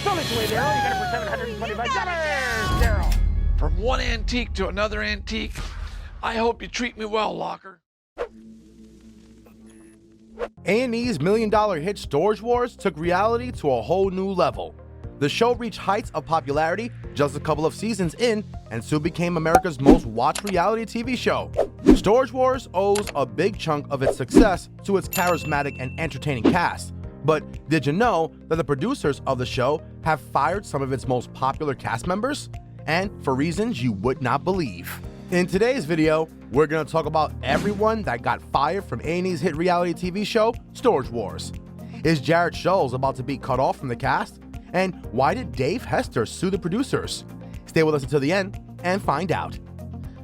It's only 2 Daryl. You got it for $725. Daryl. From one antique to another antique, I hope you treat me well, Locker. A&E's million-dollar hit Storage Wars took reality to a whole new level. The show reached heights of popularity just a couple of seasons in and soon became America's most watched reality TV show. Storage Wars owes a big chunk of its success to its charismatic and entertaining cast. But did you know that the producers of the show have fired some of its most popular cast members? And for reasons you would not believe. In today's video, we're going to talk about everyone that got fired from A&E's hit reality TV show, Storage Wars. Is Jared Scholes about to be cut off from the cast? And why did Dave Hester sue the producers? Stay with us until the end and find out.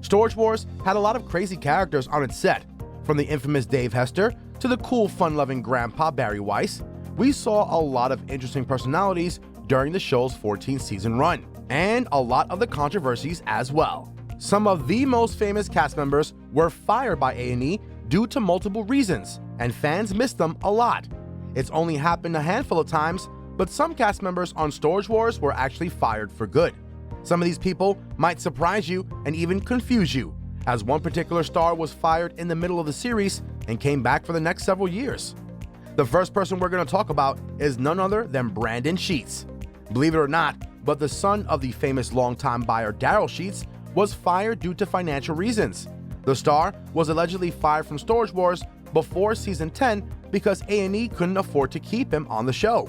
Storage Wars had a lot of crazy characters on its set. From the infamous Dave Hester to the cool, fun-loving grandpa Barry Weiss, we saw a lot of interesting personalities during the show's 14th season run, and a lot of the controversies as well. Some of the most famous cast members were fired by A&E due to multiple reasons, and fans missed them a lot. It's only happened a handful of times, but some cast members on Storage Wars were actually fired for good. Some of these people might surprise you and even confuse you, as one particular star was fired in the middle of the series and came back for the next several years. The first person we're going to talk about is none other than Brandon Sheets. Believe it or not, but the son of the famous longtime buyer Daryl Sheets was fired due to financial reasons. The star was allegedly fired from Storage Wars before season 10 because A&E couldn't afford to keep him on the show.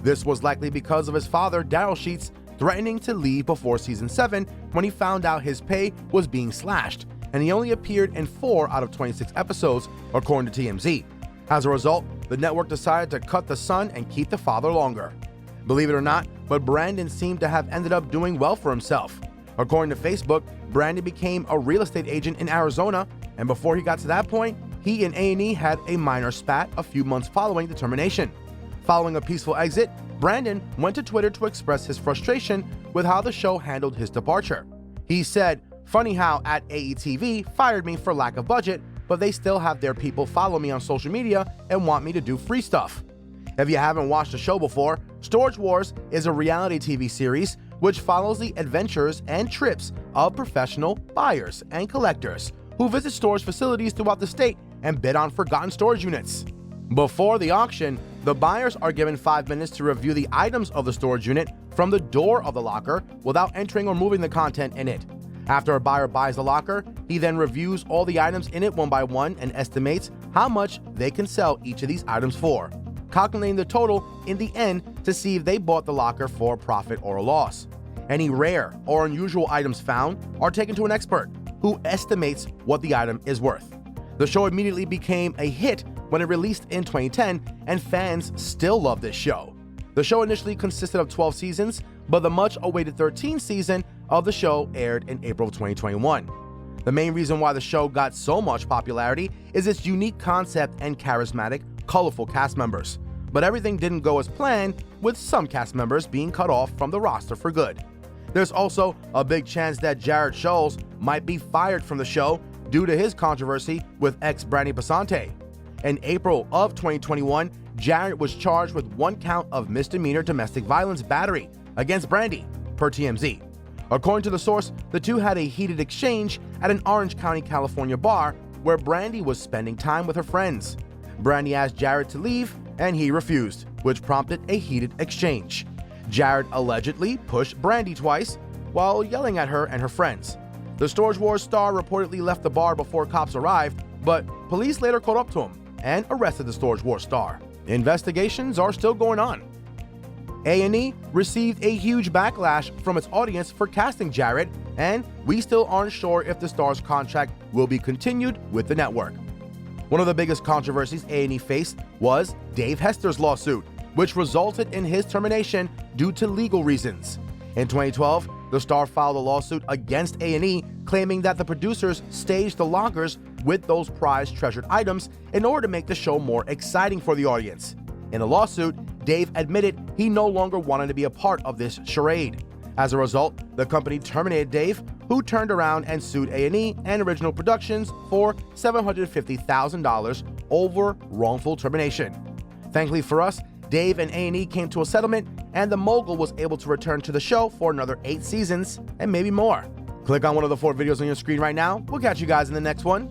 This was likely because of his father, Daryl Sheets, threatening to leave before season 7 when he found out his pay was being slashed, and he only appeared in 4 out of 26 episodes, according to TMZ. As a result, the network decided to cut the son and keep the father longer. Believe it or not, but Brandon seemed to have ended up doing well for himself. According to Facebook, Brandon became a real estate agent in Arizona, and before he got to that point, he and A&E had a minor spat a few months following the termination. Following a peaceful exit, Brandon went to Twitter to express his frustration with how the show handled his departure. He said, "Funny how at AETV fired me for lack of budget, but they still have their people follow me on social media and want me to do free stuff." If you haven't watched the show before, Storage Wars is a reality TV series which follows the adventures and trips of professional buyers and collectors who visit storage facilities throughout the state and bid on forgotten storage units. Before the auction, the buyers are given 5 minutes to review the items of the storage unit from the door of the locker without entering or moving the content in it. After a buyer buys the locker, he then reviews all the items in it one by one and estimates how much they can sell each of these items for, calculating the total in the end to see if they bought the locker for a profit or a loss. Any rare or unusual items found are taken to an expert who estimates what the item is worth. The show immediately became a hit when it released in 2010, and fans still love this show. The show initially consisted of 12 seasons, but the much-awaited 13th season of the show aired in April of 2021. The main reason why the show got so much popularity is its unique concept and charismatic, colorful cast members. But everything didn't go as planned, with some cast members being cut off from the roster for good. There's also a big chance that Jared Scholes might be fired from the show due to his controversy with ex-Brandy Basante. In April of 2021, Jared was charged with 1 count of misdemeanor domestic violence battery against Brandy, per TMZ. According to the source, the two had a heated exchange at an Orange County, California bar where Brandy was spending time with her friends. Brandy asked Jared to leave, and he refused, which prompted a heated exchange. Jared allegedly pushed Brandy twice while yelling at her and her friends. The Storage Wars star reportedly left the bar before cops arrived, but police later caught up to him and arrested the Storage Wars star. Investigations are still going on. A&E received a huge backlash from its audience for casting Jared, and we still aren't sure if the star's contract will be continued with the network. One of the biggest controversies A&E faced was Dave Hester's lawsuit, which resulted in his termination due to legal reasons. In 2012, the star filed a lawsuit against A&E, claiming that the producers staged the lockers with those prized treasured items in order to make the show more exciting for the audience. In the lawsuit, Dave admitted he no longer wanted to be a part of this charade. As a result, the company terminated Dave, who turned around and sued A&E and Original Productions for $750,000 over wrongful termination. Thankfully for us, Dave and A&E came to a settlement, and the mogul was able to return to the show for another 8 seasons and maybe more. Click on one of the 4 videos on your screen right now. We'll catch you guys in the next one.